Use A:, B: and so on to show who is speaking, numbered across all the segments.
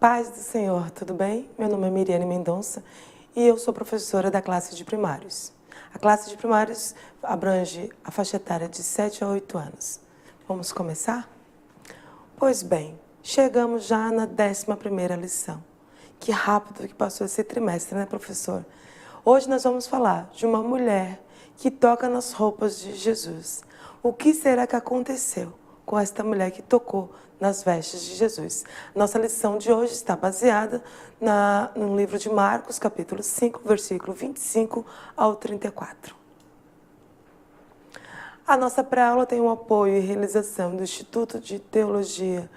A: Paz do Senhor, tudo bem? Meu nome é Miriane Mendonça e eu sou professora da classe de primários. A classe de primários abrange a faixa etária de 7 a 8 anos. Vamos começar? Pois bem, chegamos já na 11ª lição. Que rápido que passou esse trimestre, né, professor? Hoje nós vamos falar de uma mulher que toca nas roupas de Jesus. O que será que aconteceu com esta mulher que tocou nas vestes de Jesus? Nossa lição de hoje está baseada no livro de Marcos, capítulo 5, versículo 25 ao 34. A nossa pré-aula tem o apoio e realização do Instituto de Teologia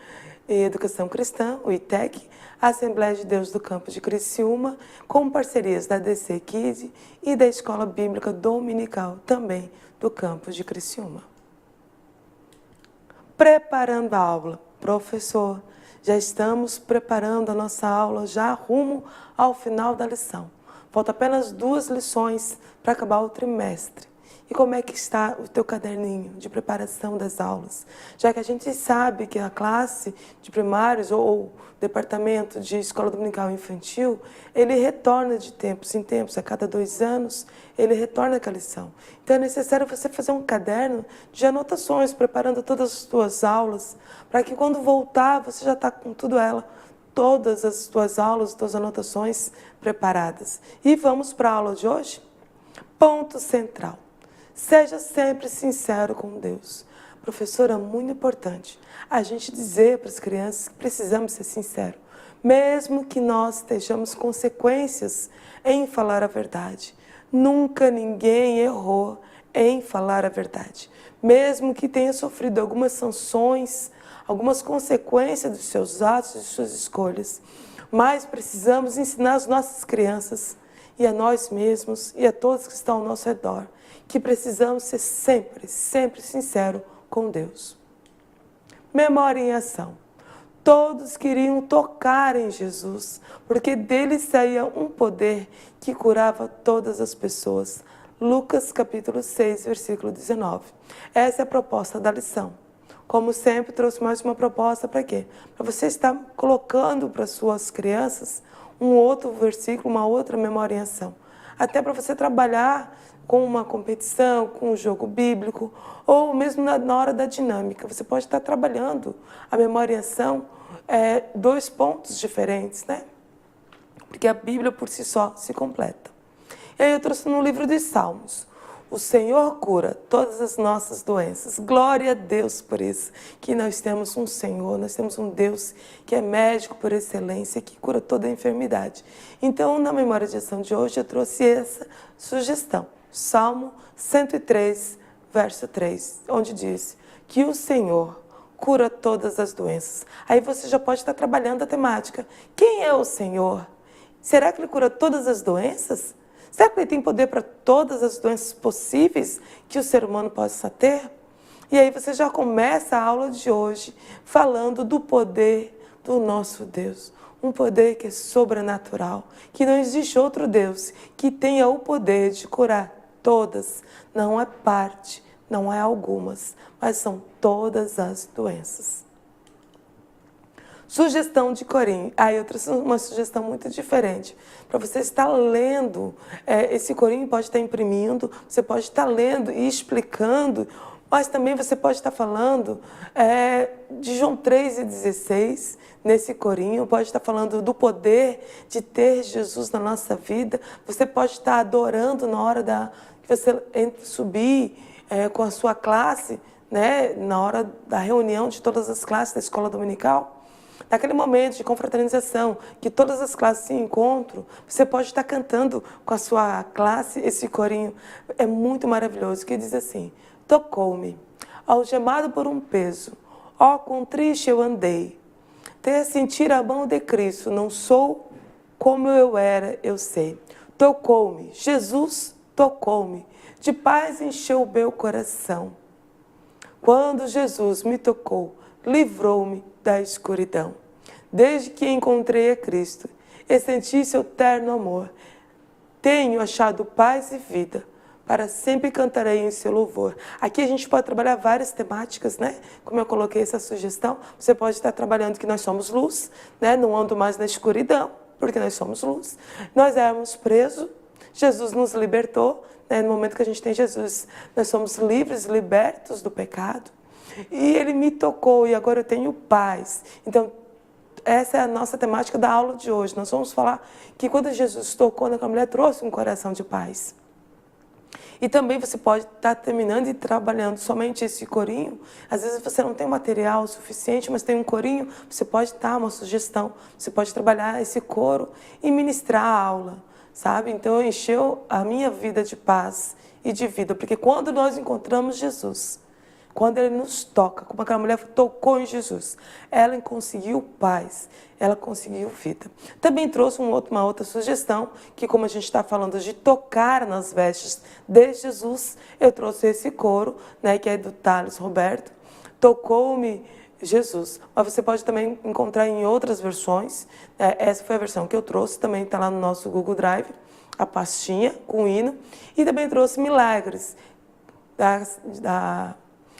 A: e Educação Cristã, o ITEC, a Assembleia de Deus do Campo de Criciúma, com parcerias da DC Kids e da Escola Bíblica Dominical, também do Campo de Criciúma. Preparando a aula. Professor, já estamos preparando a nossa aula já rumo ao final da lição. Falta apenas 2 lições para acabar o trimestre. E como é que está o teu caderninho de preparação das aulas? Já que a gente sabe que a classe de primários ou departamento de escola dominical infantil, ele retorna de tempos em tempos, a cada 2 anos, ele retorna aquela lição. Então é necessário você fazer um caderno de anotações, preparando todas as tuas aulas, para que quando voltar você já está com todas as tuas aulas, tuas anotações preparadas. E vamos para a aula de hoje? Ponto central. Seja sempre sincero com Deus. Professora, é muito importante a gente dizer para as crianças que precisamos ser sinceros, mesmo que nós estejamos consequências em falar a verdade. Nunca ninguém errou em falar a verdade. Mesmo que tenha sofrido algumas sanções, algumas consequências dos seus atos e de suas escolhas, mas precisamos ensinar as nossas crianças e a nós mesmos e a todos que estão ao nosso redor, que precisamos ser sempre, sempre sinceros com Deus. Memória em ação. Todos queriam tocar em Jesus, porque dele saía um poder que curava todas as pessoas. Lucas capítulo 6, versículo 19. Essa é a proposta da lição. Como sempre, trouxe mais uma proposta para quê? Para você estar colocando para suas crianças um outro versículo, uma outra memória em ação. Até para você trabalhar com uma competição, com um jogo bíblico, ou mesmo na hora da dinâmica. Você pode estar trabalhando a memória em ação, 2 pontos diferentes, né? Porque a Bíblia por si só se completa. E aí eu trouxe no livro dos Salmos. O Senhor cura todas as nossas doenças. Glória a Deus por isso, que nós temos um Senhor, nós temos um Deus que é médico por excelência, que cura toda a enfermidade. Então, na memória de ação de hoje, eu trouxe essa sugestão. Salmo 103, verso 3, onde diz que o Senhor cura todas as doenças. Aí você já pode estar trabalhando a temática. Quem é o Senhor? Será que Ele cura todas as doenças? Será que Ele tem poder para todas as doenças possíveis que o ser humano possa ter? E aí você já começa a aula de hoje falando do poder do nosso Deus. Um poder que é sobrenatural, que não existe outro Deus que tenha o poder de curar todas, não é parte, não é algumas, mas são todas as doenças. Sugestão de corinho. Aí eu trouxe uma sugestão muito diferente. Para você estar lendo, esse corinho pode estar imprimindo, você pode estar lendo e explicando, mas também você pode estar falando de João 3,16, nesse corinho, pode estar falando do poder de ter Jesus na nossa vida. Você pode estar adorando na hora que você subir com a sua classe, né, na hora da reunião de todas as classes da escola dominical. Naquele momento de confraternização, que todas as classes se encontram, você pode estar cantando com a sua classe esse corinho. É muito maravilhoso, que diz assim: tocou-me, algemado por um peso, ó, quão triste eu andei. Ter sentir a mão de Cristo, não sou como eu era, eu sei. Tocou-me, Jesus tocou-me, de paz encheu o meu coração. Quando Jesus me tocou, livrou-me da escuridão. Desde que encontrei a Cristo e senti seu terno amor, tenho achado paz e vida, para sempre cantarei em seu louvor. Aqui a gente pode trabalhar várias temáticas, né? Como eu coloquei essa sugestão, você pode estar trabalhando que nós somos luz, né? Não ando mais na escuridão, porque nós somos luz. Nós éramos presos, Jesus nos libertou, né? No momento que a gente tem Jesus, nós somos livres, libertos do pecado. E Ele me tocou e agora eu tenho paz. Então, essa é a nossa temática da aula de hoje. Nós vamos falar que quando Jesus tocou naquela mulher, trouxe um coração de paz. E também você pode estar terminando e trabalhando somente esse corinho. Às vezes você não tem material suficiente, mas tem um corinho, você pode dar uma sugestão. Você pode trabalhar esse coro e ministrar a aula, sabe? Então encheu a minha vida de paz e de vida. Porque quando nós encontramos Jesus, quando Ele nos toca, como aquela mulher tocou em Jesus, ela conseguiu paz, ela conseguiu vida. Também trouxe uma outra sugestão, que como a gente está falando de tocar nas vestes de Jesus, eu trouxe esse coro, né, que é do Thales Roberto, tocou-me Jesus. Mas você pode também encontrar em outras versões, essa foi a versão que eu trouxe, também está lá no nosso Google Drive, a pastinha com o hino, e também trouxe milagres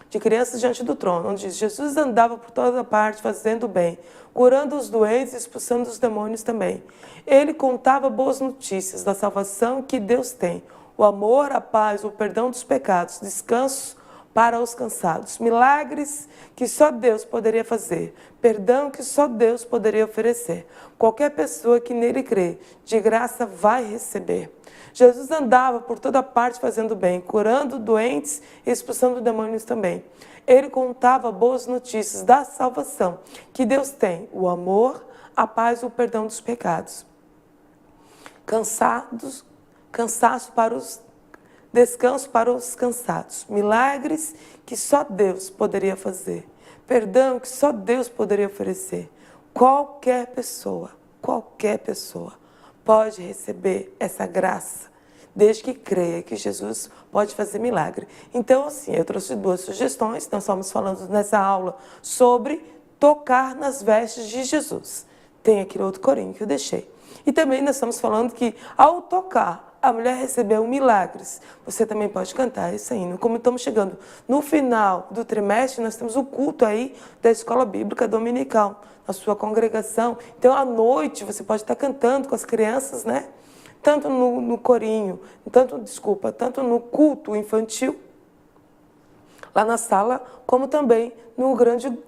A: de crianças diante do trono, onde diz, Jesus andava por toda parte fazendo bem, curando os doentes e expulsando os demônios também. Ele contava boas notícias da salvação que Deus tem, o amor, a paz, o perdão dos pecados, descanso para os cansados, milagres que só Deus poderia fazer, perdão que só Deus poderia oferecer. Qualquer pessoa que nele crê, de graça vai receber. Jesus andava por toda parte fazendo bem, curando doentes e expulsando demônios também. Ele contava boas notícias da salvação que Deus tem, o amor, a paz e o perdão dos pecados. Descanso para os cansados, milagres que só Deus poderia fazer, perdão que só Deus poderia oferecer. Qualquer pessoa pode receber essa graça, desde que creia que Jesus pode fazer milagre. Então, assim, eu trouxe duas sugestões. Nós estamos falando nessa aula sobre tocar nas vestes de Jesus. Tem aquele outro corinho que eu deixei. E também nós estamos falando que, ao tocar, a mulher recebeu milagres. Você também pode cantar isso aí. Como estamos chegando no final do trimestre, nós temos o culto aí da Escola Bíblica Dominical, na sua congregação. Então, à noite, você pode estar cantando com as crianças, né? Tanto no corinho, tanto no culto infantil, lá na sala, como também no grande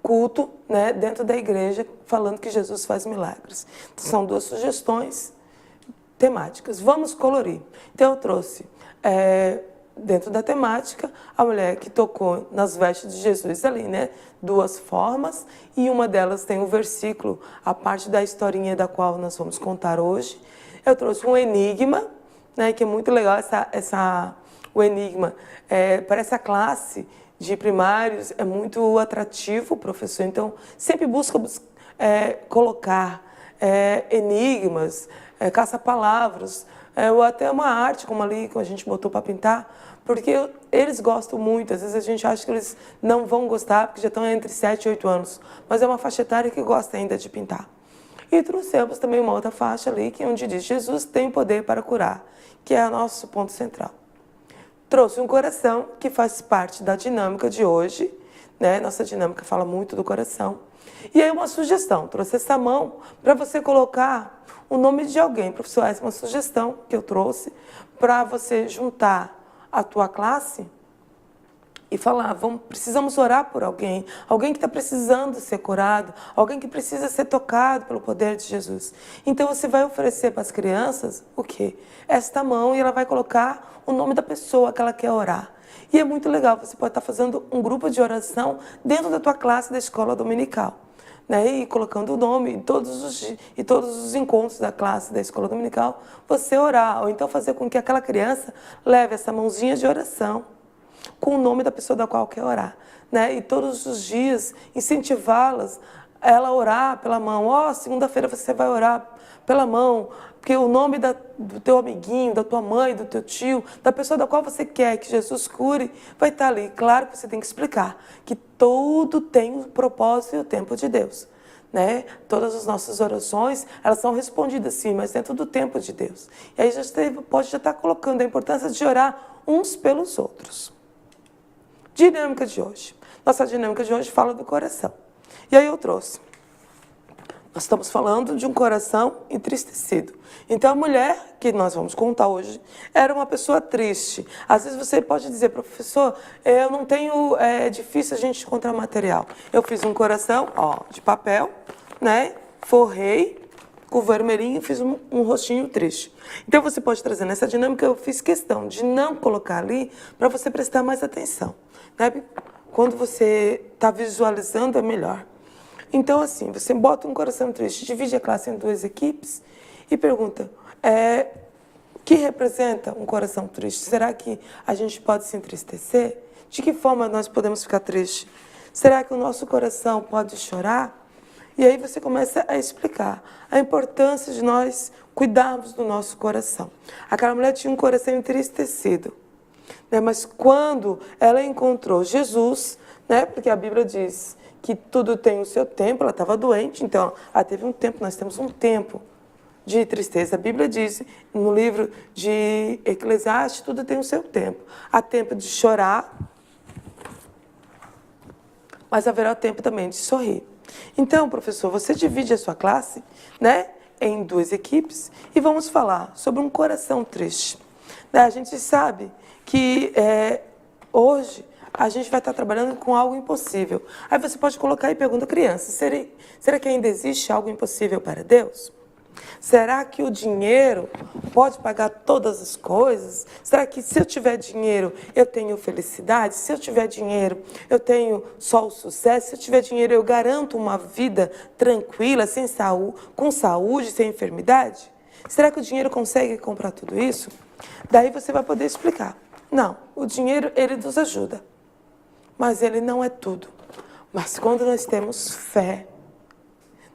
A: culto, né, dentro da igreja, falando que Jesus faz milagres. Então, são duas sugestões temáticas. Vamos colorir. Então, eu trouxe, dentro da temática, a mulher que tocou nas vestes de Jesus ali, né? Duas formas, e uma delas tem um versículo, a parte da historinha da qual nós vamos contar hoje. Eu trouxe um enigma, né, que é muito legal, o enigma. Para essa classe de primários é muito atrativo o professor, então sempre busca colocar enigmas, caça-palavras, ou até uma arte como ali que a gente botou para pintar, porque eles gostam muito. Às vezes a gente acha que eles não vão gostar, porque já estão entre 7 e 8 anos, mas é uma faixa etária que gosta ainda de pintar. E trouxemos também uma outra faixa ali, que é onde diz, Jesus tem poder para curar, que é o nosso ponto central. Trouxe um coração, que faz parte da dinâmica de hoje, né? Nossa dinâmica fala muito do coração. E aí uma sugestão, trouxe essa mão para você colocar o nome de alguém. Professor, essa é uma sugestão que eu trouxe para você juntar a tua classe e falar, precisamos orar por alguém que está precisando ser curado, alguém que precisa ser tocado pelo poder de Jesus. Então você vai oferecer para as crianças o quê? Esta mão, e ela vai colocar o nome da pessoa que ela quer orar. E é muito legal, você pode estar fazendo um grupo de oração dentro da tua classe da escola dominical, né? E colocando o nome em todos os encontros da classe da escola dominical, você orar, ou então fazer com que aquela criança leve essa mãozinha de oração com o nome da pessoa da qual quer orar, né? E todos os dias incentivá-las, ela orar pela mão. Segunda-feira você vai orar pela mão, porque o nome do teu amiguinho, da tua mãe, do teu tio, da pessoa da qual você quer que Jesus cure, vai estar ali. Claro que você tem que explicar que tudo tem um propósito e o tempo de Deus. né? Todas as nossas orações, elas são respondidas sim, mas dentro do tempo de Deus. E aí pode já estar colocando a importância de orar uns pelos outros. Dinâmica de hoje. Nossa dinâmica de hoje fala do coração. E aí eu trouxe. Nós estamos falando de um coração entristecido. Então, a mulher que nós vamos contar hoje era uma pessoa triste. Às vezes você pode dizer, professor, eu não tenho, é difícil a gente encontrar material. Eu fiz um coração, ó, de papel, né? Forrei com vermelhinho e fiz um rostinho triste. Então, você pode trazer nessa dinâmica, eu fiz questão de não colocar ali para você prestar mais atenção. Né? Quando você está visualizando, é melhor. Então, assim, você bota um coração triste, divide a classe em 2 equipes e pergunta, o que representa um coração triste? Será que a gente pode se entristecer? De que forma nós podemos ficar tristes? Será que o nosso coração pode chorar? E aí você começa a explicar a importância de nós cuidarmos do nosso coração. Aquela mulher tinha um coração entristecido, né? Mas quando ela encontrou Jesus, né? Porque a Bíblia diz que tudo tem o seu tempo, ela estava doente, então ela teve um tempo, nós temos um tempo de tristeza. A Bíblia diz, no livro de Eclesiastes, tudo tem o seu tempo. Há tempo de chorar, mas haverá tempo também de sorrir. Então, professor, você divide a sua classe, né, em 2 equipes e vamos falar sobre um coração triste. A gente sabe que hoje a gente vai estar trabalhando com algo impossível. Aí você pode colocar e pergunta, criança, será que ainda existe algo impossível para Deus? Será que o dinheiro pode pagar todas as coisas? Será que se eu tiver dinheiro, eu tenho felicidade? Se eu tiver dinheiro, eu tenho só o sucesso? Se eu tiver dinheiro, eu garanto uma vida tranquila, com saúde, sem enfermidade? Será que o dinheiro consegue comprar tudo isso? Daí você vai poder explicar. Não, o dinheiro, ele nos ajuda, mas ele não é tudo. Mas quando nós temos fé,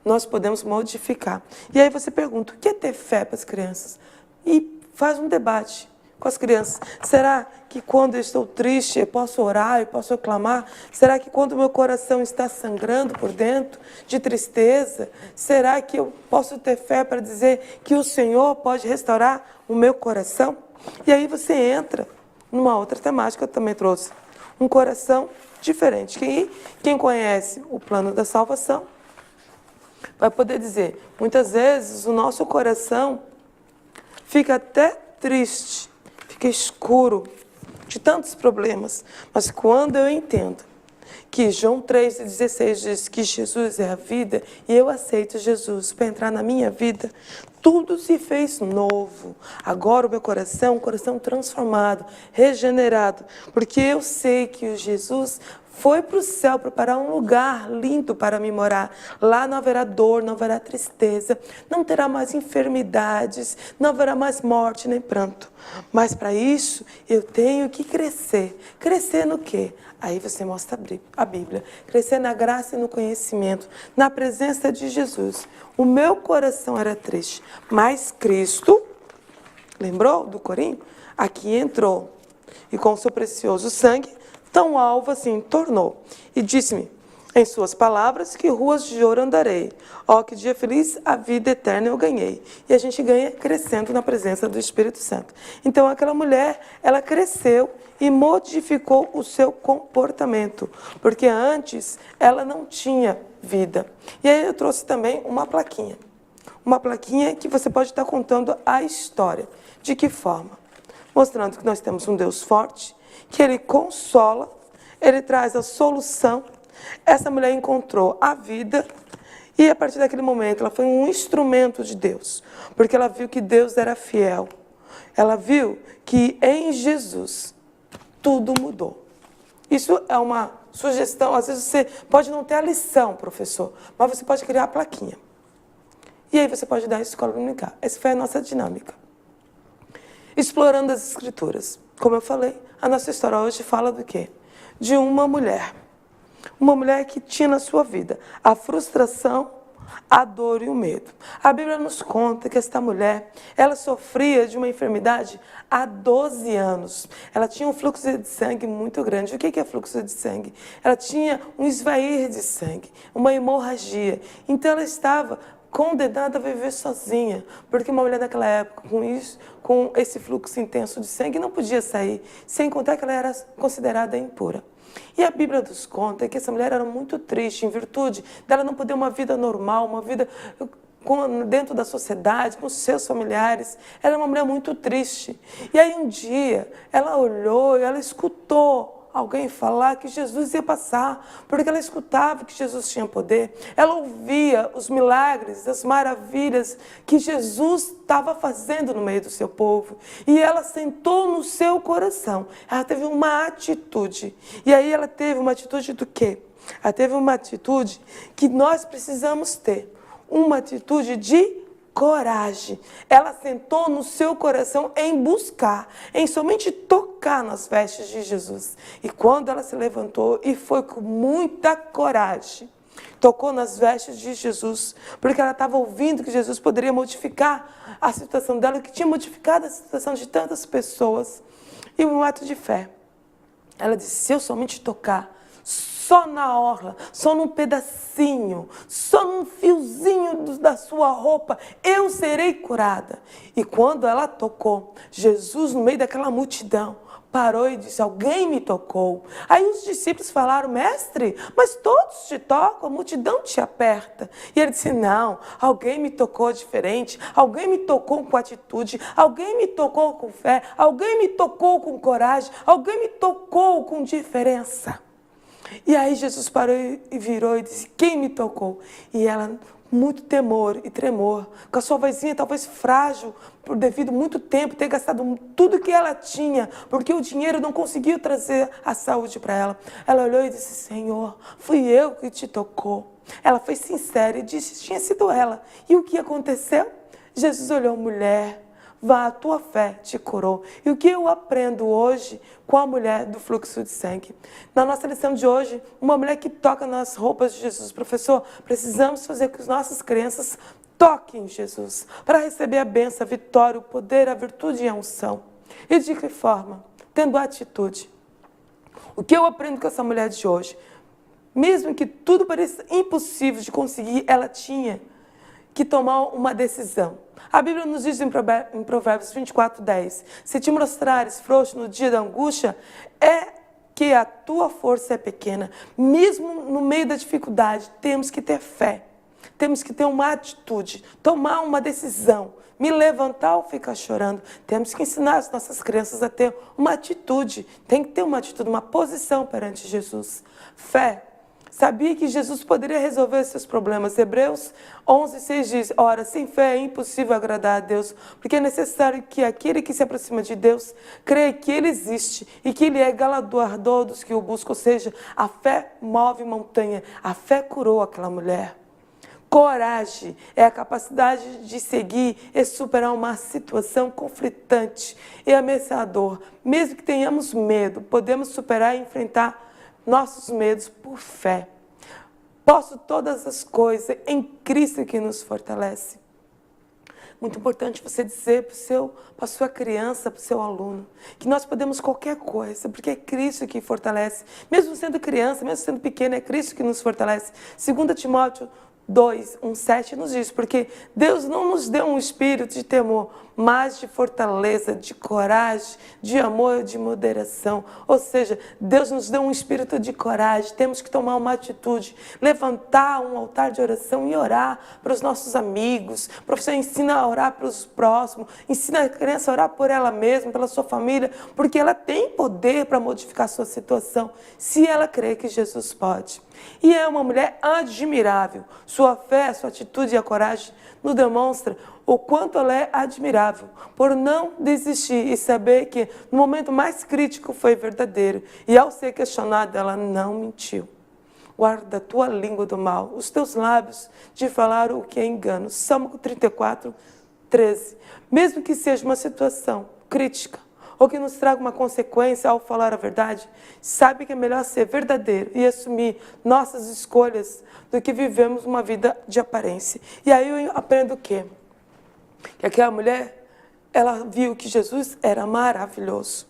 A: nós podemos modificar. E aí você pergunta, o que é ter fé para as crianças? E faz um debate com as crianças. Será que quando eu estou triste, eu posso orar, eu posso clamar? Será que quando o meu coração está sangrando por dentro, de tristeza, será que eu posso ter fé para dizer que o Senhor pode restaurar o meu coração? E aí você entra numa outra temática que eu também trouxe. Um coração diferente. Quem conhece o plano da salvação vai poder dizer, muitas vezes o nosso coração fica até triste, fica escuro, de tantos problemas. Mas quando eu entendo que João 3,16 diz que Jesus é a vida e eu aceito Jesus para entrar na minha vida, tudo se fez novo. Agora o meu coração é um coração transformado, regenerado, porque eu sei que o Jesus foi para o céu preparar um lugar lindo para me morar. Lá não haverá dor, não haverá tristeza, não terá mais enfermidades, não haverá mais morte nem pranto. Mas para isso eu tenho que crescer. Crescer no quê? Aí você mostra a Bíblia. Crescer na graça e no conhecimento, na presença de Jesus. O meu coração era triste, mas Cristo, lembrou do corinho? Aqui entrou e com o seu precioso sangue, tão alvo assim tornou, e disse-me, em suas palavras, que ruas de ouro andarei. Ó, que dia feliz, a vida eterna eu ganhei. E a gente ganha crescendo na presença do Espírito Santo. Então, aquela mulher, ela cresceu e modificou o seu comportamento, porque antes ela não tinha vida. E aí eu trouxe também uma plaquinha que você pode estar contando a história. De que forma? Mostrando que nós temos um Deus forte, que Ele consola, Ele traz a solução. Essa mulher encontrou a vida e, a partir daquele momento, ela foi um instrumento de Deus, porque ela viu que Deus era fiel. Ela viu que em Jesus tudo mudou. Isso é uma sugestão. Às vezes você pode não ter a lição, professor, mas você pode criar a plaquinha. E aí você pode dar a escola dominical. Essa foi a nossa dinâmica. Explorando as Escrituras. Como eu falei, a nossa história hoje fala do quê? De uma mulher. Uma mulher que tinha na sua vida a frustração, a dor e o medo. A Bíblia nos conta que esta mulher, ela sofria de uma enfermidade há 12 anos. Ela tinha um fluxo de sangue muito grande. O que é fluxo de sangue? Ela tinha um esvair de sangue, uma hemorragia. Então ela estava condenada a viver sozinha, porque uma mulher naquela época com esse fluxo intenso de sangue não podia sair, sem contar que ela era considerada impura. E a Bíblia nos conta que essa mulher era muito triste em virtude dela não poder uma vida normal, uma vida dentro da sociedade, com seus familiares. Ela era uma mulher muito triste. E aí um dia ela olhou e ela escutou alguém falar que Jesus ia passar, porque ela escutava que Jesus tinha poder. Ela ouvia os milagres, as maravilhas que Jesus estava fazendo no meio do seu povo. E ela sentou no seu coração. Ela teve uma atitude. E aí ela teve uma atitude do quê? Ela teve uma atitude que nós precisamos ter. Uma atitude de coragem. Ela sentou no seu coração em buscar, em somente tocar nas vestes de Jesus. E quando ela se levantou e foi com muita coragem, tocou nas vestes de Jesus, porque ela estava ouvindo que Jesus poderia modificar a situação dela, que tinha modificado a situação de tantas pessoas. E um ato de fé. Ela disse, se eu somente tocar, só na orla, só num pedacinho, só num fiozinho da sua roupa, eu serei curada. E quando ela tocou, Jesus, no meio daquela multidão, parou e disse, alguém me tocou. Aí os discípulos falaram, mestre, mas todos te tocam, a multidão te aperta. E ele disse, não, alguém me tocou diferente, alguém me tocou com atitude, alguém me tocou com fé, alguém me tocou com coragem, alguém me tocou com diferença. E aí Jesus parou e virou e disse, quem me tocou? E ela, muito temor e tremor, com a sua vozinha talvez frágil, por devido muito tempo, ter gastado tudo que ela tinha, porque o dinheiro não conseguiu trazer a saúde para ela. Ela olhou e disse, Senhor, fui eu que te tocou. Ela foi sincera e disse, tinha sido ela. E o que aconteceu? Jesus olhou, mulher, vá, a tua fé te curou. E o que eu aprendo hoje com a mulher do fluxo de sangue? Na nossa lição de hoje, uma mulher que toca nas roupas de Jesus. Professor, precisamos fazer com que as nossas crianças toquem em Jesus, para receber a bênção, a vitória, o poder, a virtude e a unção. E de que forma? Tendo atitude. O que eu aprendo com essa mulher de hoje? Mesmo que tudo pareça impossível de conseguir, ela tinha que tomar uma decisão. A Bíblia nos diz em Provérbios 24:10, se te mostrares frouxo no dia da angústia, é que a tua força é pequena. Mesmo no meio da dificuldade, temos que ter fé. Temos que ter uma atitude, tomar uma decisão, me levantar ou ficar chorando. Temos que ensinar as nossas crianças a ter uma atitude. Tem que ter uma atitude, uma posição perante Jesus. Fé. Sabia que Jesus poderia resolver seus problemas. Hebreus 11:6 diz, ora, sem fé é impossível agradar a Deus, porque é necessário que aquele que se aproxima de Deus creia que Ele existe e que Ele é galardoador dos que o buscam. Ou seja, a fé move montanha. A fé curou aquela mulher. Coragem é a capacidade de seguir e superar uma situação conflitante e ameaçadora. Mesmo que tenhamos medo, podemos superar e enfrentar nossos medos por fé. Posso todas as coisas em Cristo que nos fortalece. Muito importante você dizer para a sua criança, para o seu aluno, que nós podemos qualquer coisa, porque é Cristo que fortalece. Mesmo sendo criança, mesmo sendo pequeno, é Cristo que nos fortalece. 2 Timóteo 2:1-7 nos diz, porque Deus não nos deu um espírito de temor, mas de fortaleza, de coragem, de amor e de moderação. Ou seja, Deus nos deu um espírito de coragem. Temos que tomar uma atitude, levantar um altar de oração e orar para os nossos amigos. O professor ensina a orar para os próximos, ensina a criança a orar por ela mesma, pela sua família, porque ela tem poder para modificar a sua situação, se ela crê que Jesus pode. E é uma mulher admirável. Sua fé, sua atitude e a coragem nos demonstra o quanto ela é admirável, por não desistir e saber que no momento mais crítico foi verdadeiro. E ao ser questionada, ela não mentiu. Guarda a tua língua do mal, os teus lábios de falar o que é engano. Salmo 34:13. Mesmo que seja uma situação crítica, ou que nos traga uma consequência ao falar a verdade, sabe que é melhor ser verdadeiro e assumir nossas escolhas do que vivemos uma vida de aparência. E aí eu aprendo o quê? Que aquela mulher, ela viu que Jesus era maravilhoso.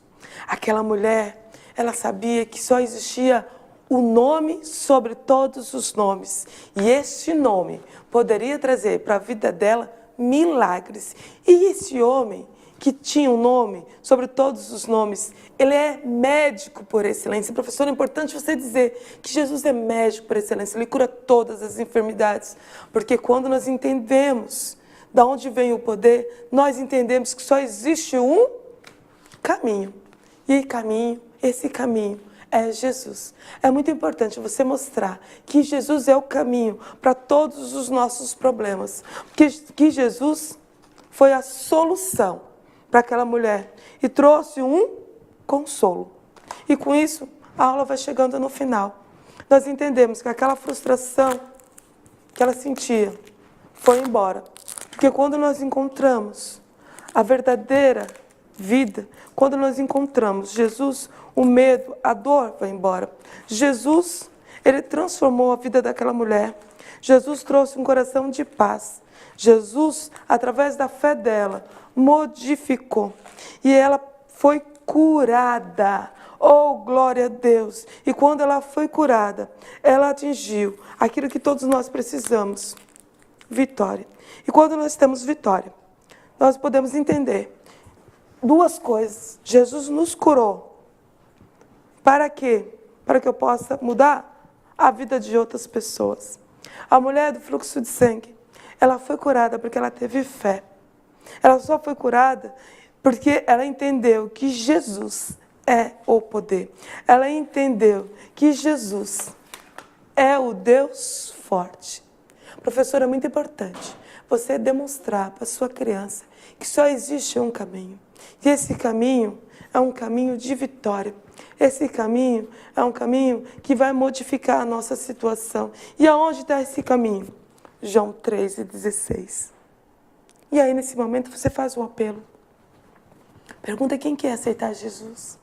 A: Aquela mulher, ela sabia que só existia o nome sobre todos os nomes. E este nome poderia trazer para a vida dela milagres. E esse homem, que tinha um nome sobre todos os nomes, ele é médico por excelência. Professor, é importante você dizer que Jesus é médico por excelência. Ele cura todas as enfermidades. Porque quando nós entendemos de onde vem o poder, nós entendemos que só existe um caminho. E esse caminho é Jesus. É muito importante você mostrar que Jesus é o caminho para todos os nossos problemas. Que Jesus foi a solução para aquela mulher e trouxe um consolo. E com isso, a aula vai chegando no final. Nós entendemos que aquela frustração que ela sentia foi embora. Porque quando nós encontramos a verdadeira vida, quando nós encontramos Jesus, o medo, a dor vai embora. Jesus, ele transformou a vida daquela mulher. Jesus trouxe um coração de paz. Jesus, através da fé dela, modificou. E ela foi curada. Oh, glória a Deus! E quando ela foi curada, ela atingiu aquilo que todos nós precisamos. Vitória. E quando nós temos vitória, nós podemos entender duas coisas. Jesus nos curou. Para quê? Para que eu possa mudar a vida de outras pessoas. A mulher do fluxo de sangue, ela foi curada porque ela teve fé. Ela só foi curada porque ela entendeu que Jesus é o poder. Ela entendeu que Jesus é o Deus forte. Professor, é muito importante você demonstrar para a sua criança que só existe um caminho. E esse caminho é um caminho de vitória. Esse caminho é um caminho que vai modificar a nossa situação. E aonde está esse caminho? João 3:16. E aí, nesse momento, você faz um apelo. Pergunta quem quer aceitar Jesus.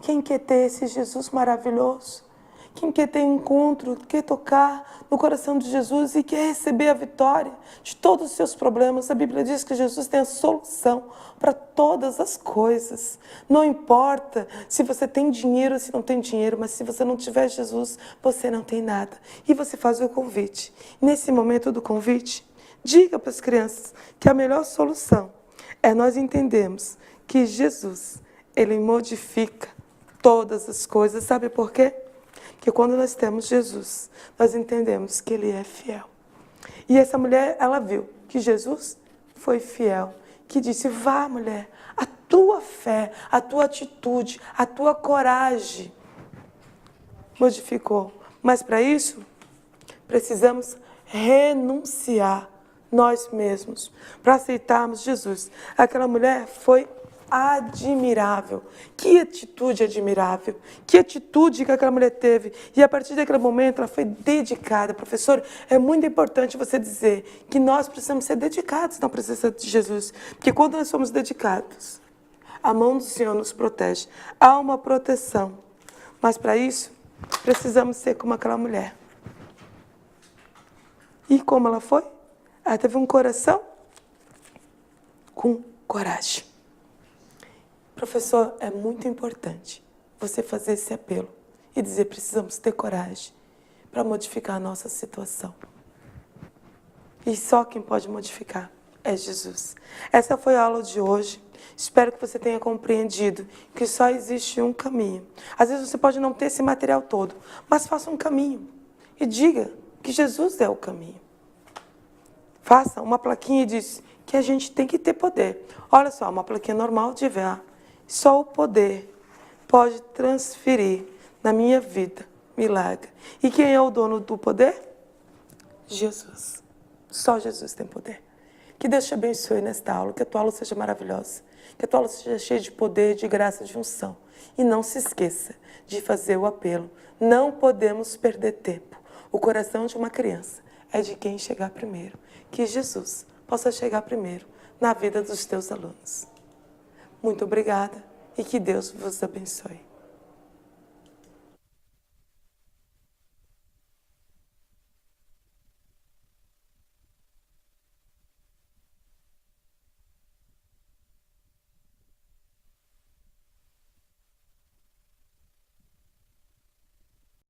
A: Quem quer ter esse Jesus maravilhoso? Quem quer ter encontro, quer tocar no coração de Jesus e quer receber a vitória de todos os seus problemas. A Bíblia diz que Jesus tem a solução para todas as coisas. Não importa se você tem dinheiro ou se não tem dinheiro, mas se você não tiver Jesus, você não tem nada. E você faz o convite. Nesse momento do convite, diga para as crianças que a melhor solução é nós entendermos que Jesus, ele modifica todas as coisas. Sabe por quê? Porque quando nós temos Jesus, nós entendemos que ele é fiel. E essa mulher, ela viu que Jesus foi fiel, que disse: vá, mulher, a tua fé, a tua atitude, a tua coragem modificou. Mas para isso, precisamos renunciar nós mesmos para aceitarmos Jesus. Aquela mulher foi admirável. Que atitude admirável. Que atitude que aquela mulher teve. E a partir daquele momento ela foi dedicada. Professor, é muito importante você dizer que nós precisamos ser dedicados na presença de Jesus. Porque quando nós somos dedicados, a mão do Senhor nos protege. Há uma proteção. Mas para isso, precisamos ser como aquela mulher. E como ela foi? Ela teve um coração com coragem. Professor, é muito importante você fazer esse apelo e dizer: precisamos ter coragem para modificar a nossa situação. E só quem pode modificar é Jesus. Essa foi a aula de hoje. Espero que você tenha compreendido que só existe um caminho. Às vezes você pode não ter esse material todo, mas faça um caminho e diga que Jesus é o caminho. Faça uma plaquinha e diz que a gente tem que ter poder. Olha só, uma plaquinha normal de ver. Só o poder pode transferir na minha vida milagre. E quem é o dono do poder? Jesus. Só Jesus tem poder. Que Deus te abençoe nesta aula, que a tua aula seja maravilhosa, que a tua aula seja cheia de poder, de graça, de unção. E não se esqueça de fazer o apelo. Não podemos perder tempo. O coração de uma criança é de quem chegar primeiro. Que Jesus possa chegar primeiro na vida dos teus alunos. Muito obrigada e que Deus vos abençoe.